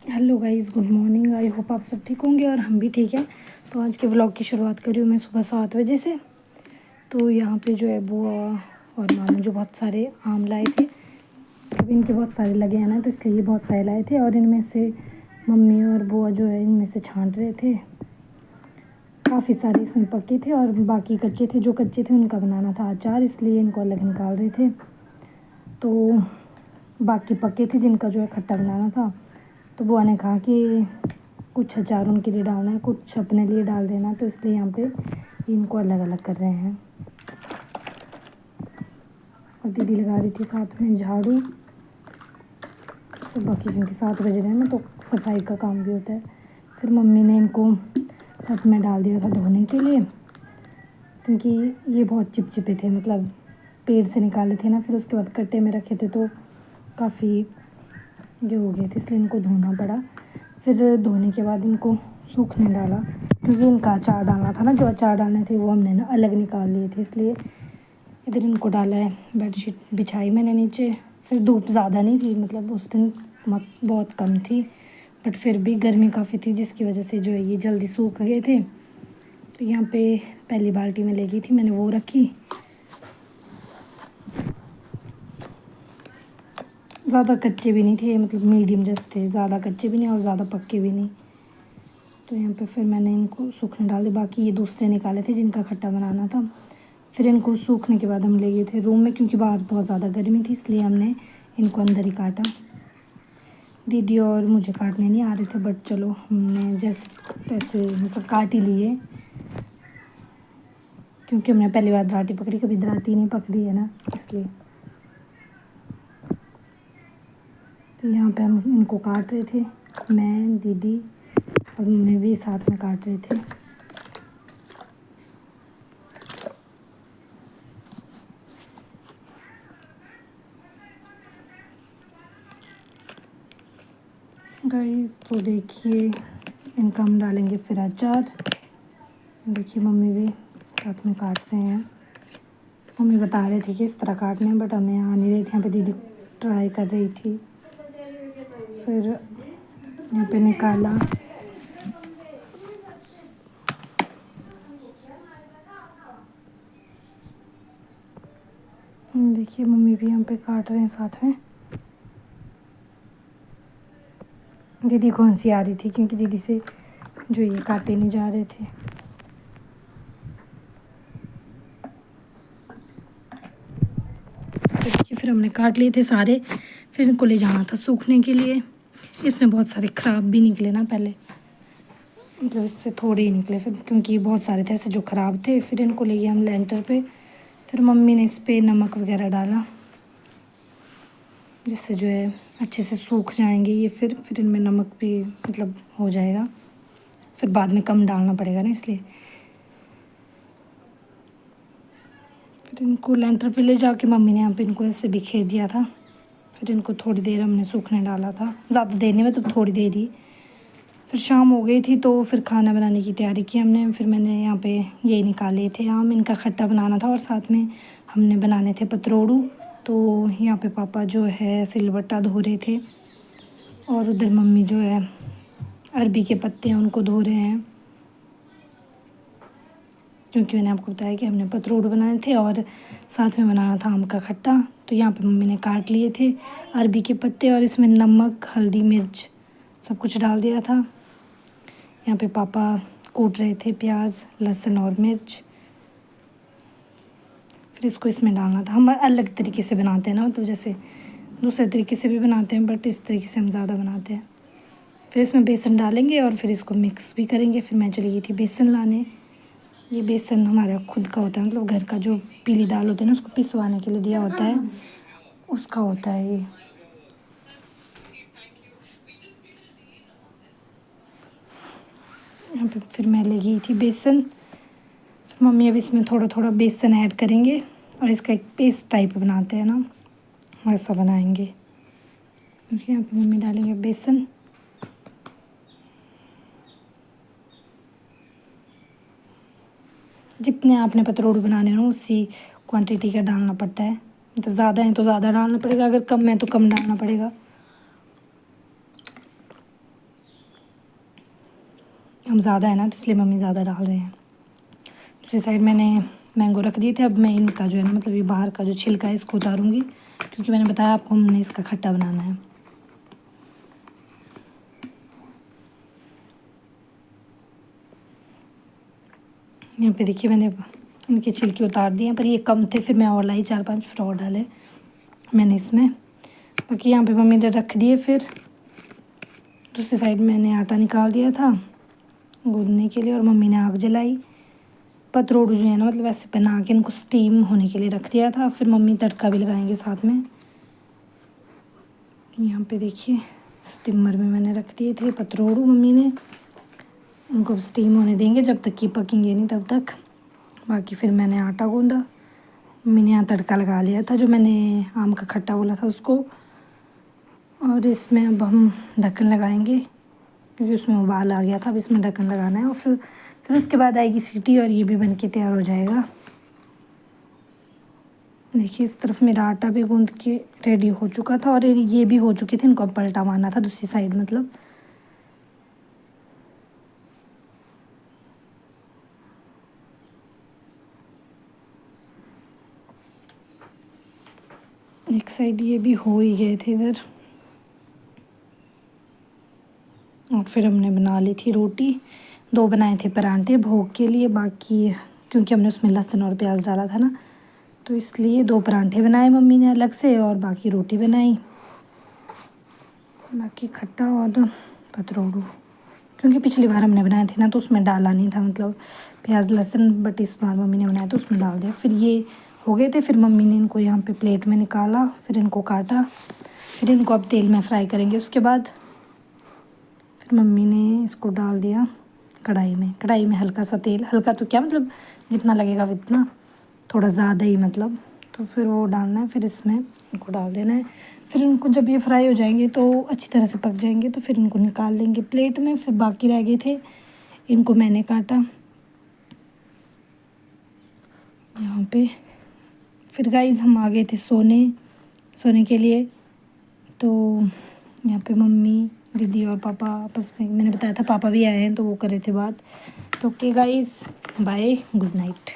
Hello guys, good morning. I hope आप सब ठीक होंगे और हम भी ठीक हैं। तो आज के व्लॉग की शुरुआत कर रही हूँ मैं सुबह 7 बजे से। तो यहाँ पे जो है बुआ और मामू जो बहुत सारे आम लाए थे। अब इनके बहुत सारे लगे हैं ना, तो इसलिए ये बहुत सारे लाए थे और इनमें से मम्मी और बुआ जो है इनमें से छांट रहे थे। काफ़ी सारे इसमें पके थे और बाकी कच्चे थे। जो कच्चे थे उनका बनाना था अचार, इसलिए इनको अलग निकाल रहे थे। तो बाकी पके थे जिनका जो है खट्टा बनाना था। तो बुआ ने कहा कि कुछ अचार उनके लिए डालना है, कुछ अपने लिए डाल देना, तो इसलिए यहाँ पे इनको अलग अलग कर रहे हैं। और दीदी लगा रही थी साथ में झाड़ू सुबह की, क्योंकि 7 बज रहे हैं ना, तो सफाई का काम भी होता है। फिर मम्मी ने इनको टब में डाल दिया था धोने के लिए, क्योंकि ये बहुत चिपचिपे थे, मतलब पेड़ से निकाले थे ना, फिर उसके बाद कट्टे में रखे थे तो काफ़ी ये हो गए थे, इसलिए इनको धोना पड़ा। फिर धोने के बाद इनको सूखने डाला, क्योंकि इनका अचार डालना था ना, जो अचार डालने थे वो हमने ना अलग निकाल लिए थे, इसलिए इधर इनको डाला है। बेडशीट बिछाई मैंने नीचे। फिर धूप ज़्यादा नहीं थी, मतलब उस दिन बहुत कम थी, बट फिर भी गर्मी काफ़ी थी, जिसकी वजह से जो है ये जल्दी सूख गए थे। तो यहाँ पे पहली बाल्टी में ले गई थी, मैंने वो रखी। ज़्यादा कच्चे भी नहीं थे, मतलब मीडियम जैसे थे, ज़्यादा कच्चे भी नहीं और ज़्यादा पक्के भी नहीं। तो यहाँ पे फिर मैंने इनको सूखने डाल दिया। बाकी ये दूसरे निकाले थे जिनका खट्टा बनाना था। फिर इनको सूखने के बाद हम ले गए थे रूम में, क्योंकि बाहर बहुत ज़्यादा गर्मी थी, इसलिए हमने इनको अंदर ही काटा। दीदी और मुझे काटने नहीं आ रहे थे, बट चलो हमने जैसे तैसे मतलब काट ही लिए, क्योंकि हमने पहली बार दराटी पकड़ी, कभी दराटी नहीं पकड़ी है ना, इसलिए। तो यहाँ पे हम इनको काट रहे थे, मैं, दीदी और मम्मी भी साथ में काट रहे थे। गाइस तो देखिए, इनका हम डालेंगे फिर अचार। देखिए मम्मी भी साथ में काट रहे हैं। मम्मी बता रहे थे कि इस तरह काटने हैं, बट हमें आ नहीं रही थी। यहाँ पे दीदी ट्राई कर रही थी, फिर यहाँ पे निकाला। देखिए मम्मी भी यहाँ पे काट रहे हैं साथ में। दीदी को हंसी आ रही थी, क्योंकि दीदी से जो ये काटे नहीं जा रहे थे। तो देखिए फिर हमने काट लिए थे सारे। फिर इनको ले जाना था सूखने के लिए। इसमें बहुत सारे ख़राब भी निकले ना पहले, मतलब इससे थोड़े ही निकले फिर, क्योंकि बहुत सारे थे ऐसे जो ख़राब थे। फिर इनको ले गए हम लेंटर पे। फिर मम्मी ने इस पर नमक वगैरह डाला, जिससे जो है अच्छे से सूख जाएंगे ये। फिर इनमें नमक भी मतलब हो जाएगा, फिर बाद में कम डालना पड़ेगा ना, इसलिए। फिर इनको लेंटर पे ले जाके मम्मी ने यहाँ पे इनको ऐसे बिखेर दिया था। फिर इनको थोड़ी देर हमने सूखने डाला था, ज़्यादा देर नहीं, मतलब थोड़ी देर ही। फिर शाम हो गई थी, तो फिर खाना बनाने की तैयारी की हमने। फिर मैंने यहाँ पे यही निकाले थे आम, इनका खट्टा बनाना था और साथ में हमने बनाने थे पतरोड़ू। तो यहाँ पे पापा जो है सिलबट्टा धो रहे थे और उधर मम्मी जो है अरबी के पत्ते हैं उनको धो रहे हैं, क्योंकि मैंने आपको बताया कि हमने पतरोड़ू बनाए थे और साथ में बनाना था आम का खट्टा। तो यहाँ पे मम्मी ने काट लिए थे अरबी के पत्ते और इसमें नमक, हल्दी, मिर्च सब कुछ डाल दिया था। यहाँ पे पापा कूट रहे थे प्याज, लहसुन और मिर्च। फिर इसको इसमें डालना था। हम अलग तरीके से बनाते हैं ना, तो जैसे दूसरे तरीके से भी बनाते हैं, बट इस तरीके से हम ज़्यादा बनाते हैं। फिर इसमें बेसन डालेंगे और फिर इसको मिक्स भी करेंगे। फिर मैं चली गई थी बेसन लाने। ये बेसन हमारा खुद का होता है, मतलब घर का जो पीली दाल होती है ना, उसको पिसवाने के लिए दिया होता है, उसका होता है ये। यहाँ पे फिर मैं ले गई थी बेसन। फिर मम्मी अब इसमें थोड़ा थोड़ा बेसन ऐड करेंगे और इसका एक पेस्ट टाइप बनाते हैं ना, वैसा बनाएंगे। यहाँ पे मम्मी डालेंगे बेसन। जितने आपने पतरोड़ू बनाने हो उसी क्वांटिटी का डालना पड़ता है, मतलब ज़्यादा है तो ज़्यादा डालना पड़ेगा, अगर कम है तो कम डालना पड़ेगा। हम ज़्यादा है ना, तो इसलिए मम्मी ज़्यादा डाल रहे हैं। दूसरी साइड मैंने मैंगो रख दिए थे। अब मैं इनका जो है ना, मतलब ये बाहर का जो छिलका है इसको उतारूँगी, क्योंकि मैंने बताया आपको हमने इसका खट्टा बनाना है। यहाँ पे देखिए मैंने इनके छिलके उतार दिए, पर ये कम थे, फिर मैं और लाई 4-5, फिर और डाले मैंने इसमें। बाकी यहाँ पे मम्मी ने रख दिए। फिर दूसरी साइड मैंने आटा निकाल दिया था गूँदने के लिए, और मम्मी ने आग जलाई। पतरोड़ू जो है ना, मतलब ऐसे बना के इनको स्टीम होने के लिए रख दिया था। फिर मम्मी तड़का भी लगाएंगे साथ में। यहाँ पे देखिए स्टीमर में मैंने रख दिए थे पतरोड़ू मम्मी ने। उनको स्टीम होने देंगे, जब तक कि पकेंगे नहीं तब तक। बाकी फिर मैंने आटा गूँधा। मम्मी ने यहाँ तड़का लगा लिया था, जो मैंने आम का खट्टा बोला था उसको। और इसमें अब हम ढक्कन लगाएंगे, क्योंकि उसमें उबाल आ गया था। अब इसमें ढक्कन लगाना है, और फिर उसके बाद आएगी सीटी, और ये भी बन के तैयार हो जाएगा। देखिए इस तरफ मेरा आटा भी गूँध के रेडी हो चुका था, और ये भी हो चुके थे। इनको अब पलटा मारना था दूसरी साइड, मतलब। एक साइड ये भी हो ही गए थे इधर। और फिर हमने बना ली थी रोटी। 2 बनाए थे परांठे भोग के लिए। बाकी क्योंकि हमने उसमें लहसुन और प्याज डाला था ना, तो इसलिए 2 परांठे बनाए मम्मी ने अलग से, और बाकी रोटी बनाई। बाकी खट्टा और पतरोड़ू, क्योंकि पिछली बार हमने बनाए थे ना, तो उसमें डाला नहीं था, मतलब प्याज लहसुन। बट इस बार मम्मी ने बनाया तो उसमें डाल दिया। फिर ये हो गए थे। फिर मम्मी ने इनको यहाँ पे प्लेट में निकाला, फिर इनको काटा। फिर इनको अब तेल में फ्राई करेंगे। उसके बाद फिर मम्मी ने इसको डाल दिया कढ़ाई में हल्का सा तेल, हल्का तो क्या मतलब जितना लगेगा उतना, थोड़ा ज़्यादा ही मतलब। तो फिर वो डालना है, फिर इसमें इनको डाल देना है। फिर इनको जब ये फ्राई हो जाएंगे तो अच्छी तरह से पक जाएंगे, तो फिर इनको निकाल लेंगे प्लेट में। फिर बाकी रह गए थे, इनको मैंने काटा यहाँ पे। फिर गाइस हम आ गए थे सोने के लिए। तो यहाँ पे मम्मी दीदी और पापा आपस में, मैंने बताया था पापा भी आए हैं, तो वो कर रहे थे बात। तो okay guys, bye, good night.